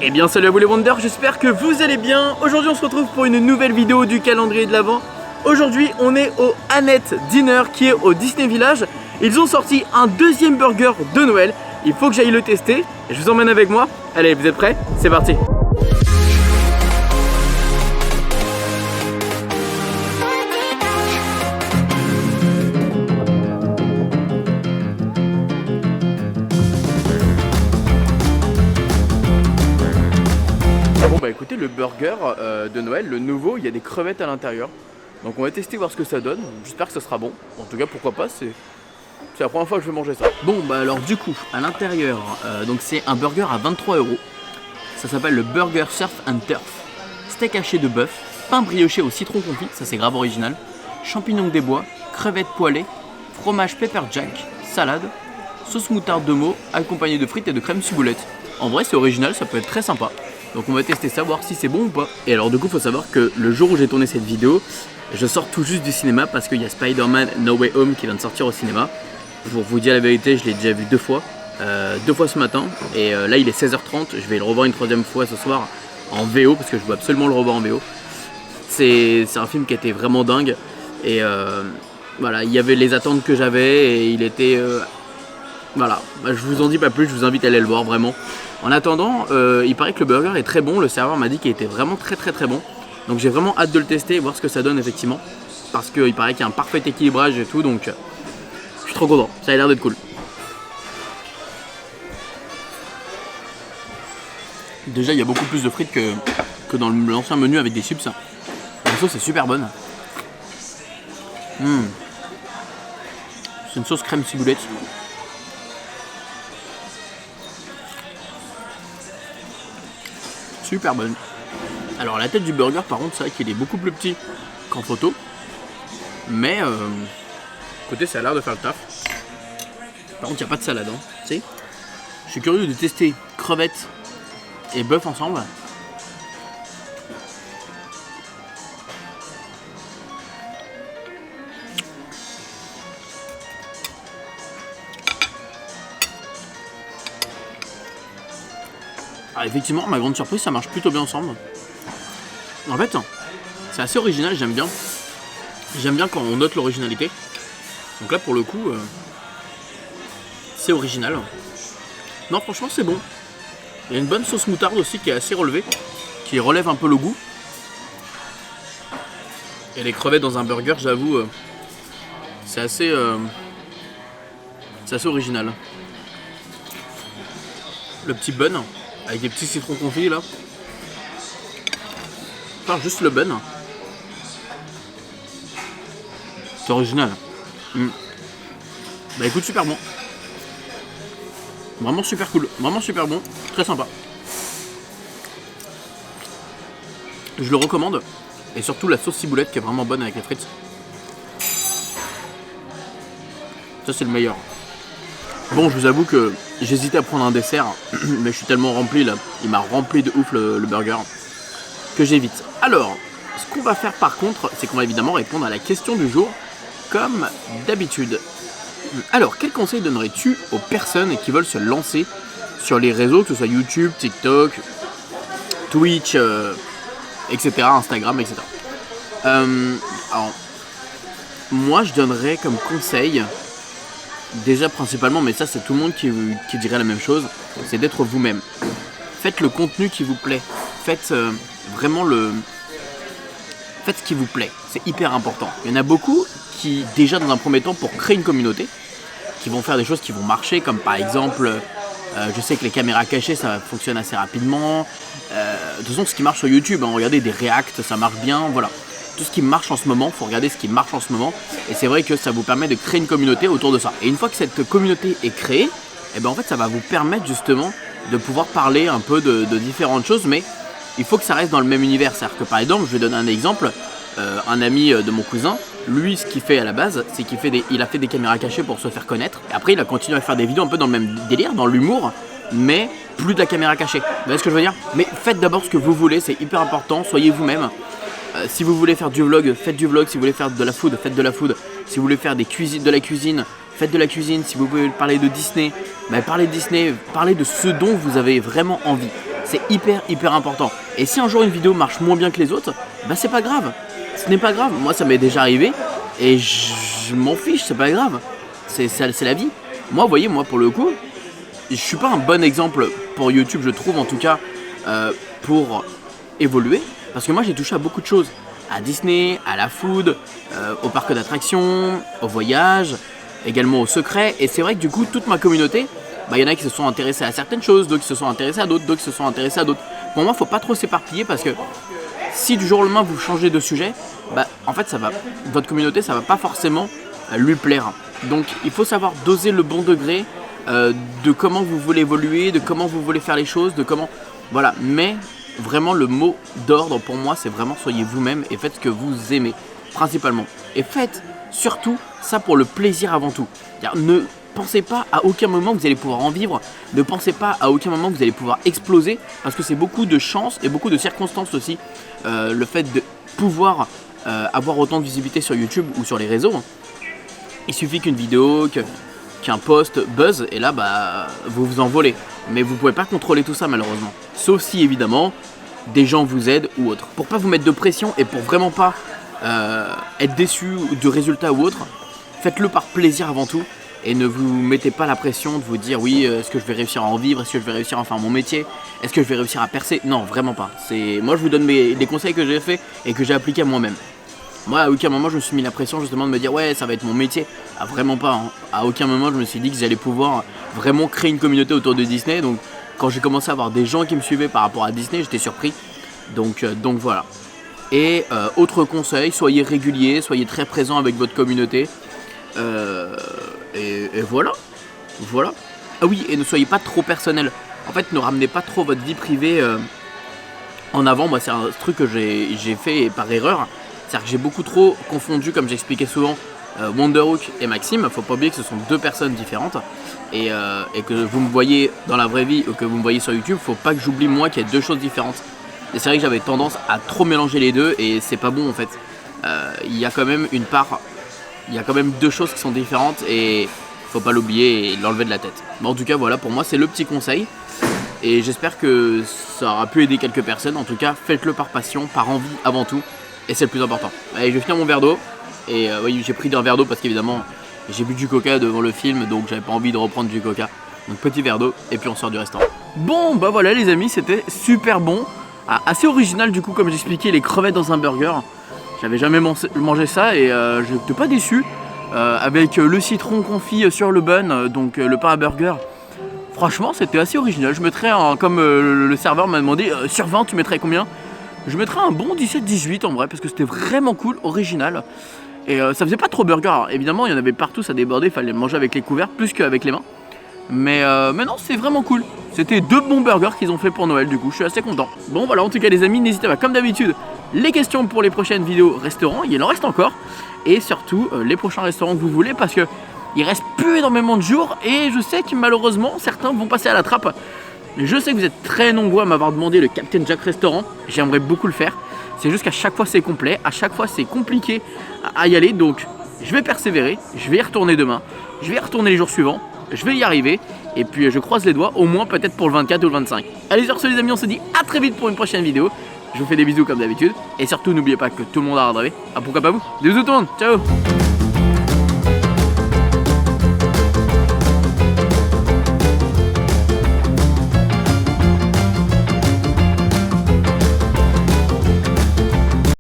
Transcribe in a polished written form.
Eh bien salut à vous les Wonders, j'espère que vous allez bien. Aujourd'hui on se retrouve pour une nouvelle vidéo du calendrier de l'Avent. Aujourd'hui on est au Annette Dinner qui est au Disney Village. Ils ont sorti un deuxième burger de Noël. Il faut que j'aille le tester et je vous emmène avec moi. Allez, vous êtes prêts? C'est parti. Bon bah écoutez, le burger de Noël, le nouveau, il y a des crevettes à l'intérieur. Donc on va tester voir ce que ça donne. J'espère que ça sera bon. En tout cas pourquoi pas, c'est la première fois que je vais manger ça. Bon bah alors du coup, à l'intérieur, donc c'est un burger à 23 €. Ça s'appelle le Burger Surf and Turf. Steak haché de bœuf, pain brioché au citron confit, ça c'est grave original. Champignons des bois, crevettes poêlées, fromage pepper jack, salade, sauce moutarde de Meaux, accompagné de frites et de crème ciboulette. En vrai c'est original, ça peut être très sympa. Donc on va tester ça, voir si c'est bon ou pas. Et alors du coup faut savoir que le jour où j'ai tourné cette vidéo, je sors tout juste du cinéma parce qu'il y a Spider-Man No Way Home qui vient de sortir au cinéma. Pour vous dire la vérité, je l'ai déjà vu deux fois ce matin. Et là il est 16h30, je vais le revoir une troisième fois ce soir en VO parce que je veux absolument le revoir en VO. C'est un film qui était vraiment dingue. Et voilà, il y avait les attentes que j'avais et il était... voilà, je vous en dis pas plus, je vous invite à aller le voir vraiment. En attendant, il paraît que le burger est très bon, le serveur m'a dit qu'il était vraiment très bon. Donc j'ai vraiment hâte de le tester et voir ce que ça donne effectivement. Parce qu'il paraît qu'il y a un parfait équilibrage et tout, donc je suis trop content, ça a l'air d'être cool. Déjà il y a beaucoup plus de frites que dans l'ancien menu avec des chips. La sauce est super bonne. C'est une sauce crème ciboulette. Super bonne. Alors la tête du burger par contre c'est vrai qu'il est beaucoup plus petit qu'en photo. Mais côté ça a l'air de faire le taf. Par contre il n'y a pas de salade hein, tu sais. Je suis curieux de tester crevettes et bœuf ensemble. Ah, effectivement, ma grande surprise, ça marche plutôt bien ensemble. En fait, c'est assez original, j'aime bien. J'aime bien quand on note l'originalité. Donc là, pour le coup, c'est original. Non, franchement, c'est bon. Il y a une bonne sauce moutarde aussi qui est assez relevée, qui relève un peu le goût. Et les crevettes dans un burger, j'avoue, c'est assez original. Le petit bun. Avec des petits citrons confits là. Enfin, juste le bun. C'est original. Bah écoute, super bon. Vraiment super cool. Vraiment super bon. Très sympa. Je le recommande. Et surtout la sauce ciboulette qui est vraiment bonne avec les frites. Ça c'est le meilleur. Bon, je vous avoue que j'hésitais à prendre un dessert, mais je suis tellement rempli là, il m'a rempli de ouf le burger, que j'évite. Alors, ce qu'on va faire par contre, c'est qu'on va évidemment répondre à la question du jour, comme d'habitude. Alors, quel conseil donnerais-tu aux personnes qui veulent se lancer sur les réseaux, que ce soit YouTube, TikTok, Twitch, etc., Instagram, etc. Alors, moi je donnerais comme conseil... Déjà principalement, mais ça c'est tout le monde qui dirait la même chose, c'est d'être vous-même. Faites le contenu qui vous plaît. Faites vraiment Faites ce qui vous plaît, c'est hyper important. Il y en a beaucoup qui, déjà dans un premier temps, pour créer une communauté, qui vont faire des choses qui vont marcher, comme par exemple, je sais que les caméras cachées ça fonctionne assez rapidement. De toute façon ce qui marche sur YouTube, hein, regardez des reacts, ça marche bien, voilà. Tout ce qui marche en ce moment, il faut regarder ce qui marche en ce moment. Et c'est vrai que ça vous permet de créer une communauté autour de ça. Et une fois que cette communauté est créée, et ben en fait ça va vous permettre justement de pouvoir parler un peu de différentes choses. Mais il faut que ça reste dans le même univers. C'est-à-dire que par exemple, je vais donner un exemple. Un ami de mon cousin, lui ce qu'il fait à la base, c'est qu'il a fait des caméras cachées pour se faire connaître. Et après il a continué à faire des vidéos un peu dans le même délire, dans l'humour. Mais plus de la caméra cachée. Vous voyez ce que je veux dire? Mais faites d'abord ce que vous voulez, c'est hyper important, soyez vous-même. Si vous voulez faire du vlog, faites du vlog. Si vous voulez faire de la food, faites de la food. Si vous voulez faire de la cuisine, faites de la cuisine. Si vous voulez parler de Disney, parlez de Disney. Parlez de ce dont vous avez vraiment envie. C'est hyper important. Et si un jour une vidéo marche moins bien que les autres, bah c'est pas grave. Ce n'est pas grave. Moi ça m'est déjà arrivé et je m'en fiche, c'est pas grave. C'est la vie. Moi, vous voyez, moi pour le coup, je suis pas un bon exemple pour YouTube, je trouve en tout cas, pour évoluer. Parce que moi j'ai touché à beaucoup de choses. À Disney, à la food, au parc d'attractions, au voyage, également au secret. Et c'est vrai que du coup, toute ma communauté, bah, y en a qui se sont intéressés à certaines choses, d'autres qui se sont intéressés à d'autres, d'autres qui se sont intéressés à d'autres. Pour moi, faut pas trop s'éparpiller parce que si du jour au lendemain vous changez de sujet, bah, en fait, votre communauté, ça va pas forcément lui plaire. Donc, il faut savoir doser le bon degré de comment vous voulez évoluer, de comment vous voulez faire les choses, de comment... Voilà, mais vraiment le mot d'ordre pour moi, c'est vraiment soyez vous-même et faites ce que vous aimez, principalement. Et faites surtout ça pour le plaisir avant tout. Ne pensez pas à aucun moment que vous allez pouvoir en vivre, ne pensez pas à aucun moment que vous allez pouvoir exploser, parce que c'est beaucoup de chance et beaucoup de circonstances aussi, le fait de pouvoir avoir autant de visibilité sur YouTube ou sur les réseaux. Il suffit qu'une vidéo, qu'un post buzz et là bah vous vous envolez. Mais vous pouvez pas contrôler tout ça malheureusement. Sauf si évidemment des gens vous aident ou autre. Pour pas vous mettre de pression et pour vraiment pas être déçu de résultats ou autre, faites-le par plaisir avant tout. Et ne vous mettez pas la pression de vous dire oui, est-ce que je vais réussir à en vivre, est-ce que je vais réussir à faire mon métier, est-ce que je vais réussir à percer. Non, vraiment pas. Moi je vous donne les conseils que j'ai fait et que j'ai appliqués à moi-même. Moi, à aucun moment, je me suis mis la pression justement de me dire ouais, ça va être mon métier. Ah, vraiment pas. Hein. À aucun moment, je me suis dit que j'allais pouvoir vraiment créer une communauté autour de Disney. Donc, quand j'ai commencé à avoir des gens qui me suivaient par rapport à Disney, j'étais surpris. Donc voilà. Et autre conseil, soyez régulier, soyez très présent avec votre communauté. Et voilà. Voilà. Ah oui, et ne soyez pas trop personnel. En fait, ne ramenez pas trop votre vie privée en avant. Moi, c'est un truc que j'ai fait par erreur. C'est-à-dire que j'ai beaucoup trop confondu, comme j'expliquais souvent, Wonderhook et Maxime. Faut pas oublier que ce sont deux personnes différentes et que vous me voyez dans la vraie vie ou que vous me voyez sur YouTube, faut pas que j'oublie moi qu'il y a deux choses différentes. Et c'est vrai que j'avais tendance à trop mélanger les deux et c'est pas bon en fait. Il y a quand même deux choses qui sont différentes et faut pas l'oublier et l'enlever de la tête. Mais en tout cas voilà, pour moi c'est le petit conseil et j'espère que ça aura pu aider quelques personnes. En tout cas faites-le par passion, par envie avant tout. Et c'est le plus important. Allez, je vais finir mon verre d'eau. Et oui, j'ai pris un verre d'eau parce qu'évidemment, j'ai bu du coca devant le film. Donc j'avais pas envie de reprendre du coca. Donc petit verre d'eau et puis on sort du restaurant. Bon, bah voilà les amis, c'était super bon. Assez original du coup, comme j'expliquais, les crevettes dans un burger. J'avais jamais mangé ça et je n'étais pas déçu. Avec le citron confit sur le bun, donc le pain à burger. Franchement, c'était assez original. Je mettrais, comme le serveur m'a demandé, sur 20, tu mettrais combien ? Je mettrais un bon 17-18 en vrai parce que c'était vraiment cool, original. Et ça faisait pas trop burger. Alors, évidemment, il y en avait partout, ça débordait, il fallait manger avec les couverts plus qu'avec les mains. Mais non, c'est vraiment cool. C'était deux bons burgers qu'ils ont fait pour Noël, du coup, je suis assez content. Bon, voilà, en tout cas, les amis, n'hésitez pas, comme d'habitude, les questions pour les prochaines vidéos restaurants, il en reste encore. Et surtout, les prochains restaurants que vous voulez parce que il reste plus énormément de jours et je sais que malheureusement, certains vont passer à la trappe. Je sais que vous êtes très nombreux à m'avoir demandé le Captain Jack Restaurant. J'aimerais beaucoup le faire. C'est juste qu'à chaque fois c'est complet, à chaque fois c'est compliqué à y aller. Donc je vais persévérer, je vais y retourner demain, je vais y retourner les jours suivants, je vais y arriver. Et puis je croise les doigts, au moins peut-être pour le 24 ou le 25. Allez sur ce les amis, on se dit à très vite pour une prochaine vidéo. Je vous fais des bisous comme d'habitude. Et surtout n'oubliez pas que tout le monde a un rêvé. Ah pourquoi pas vous. Des bisous tout le monde, ciao.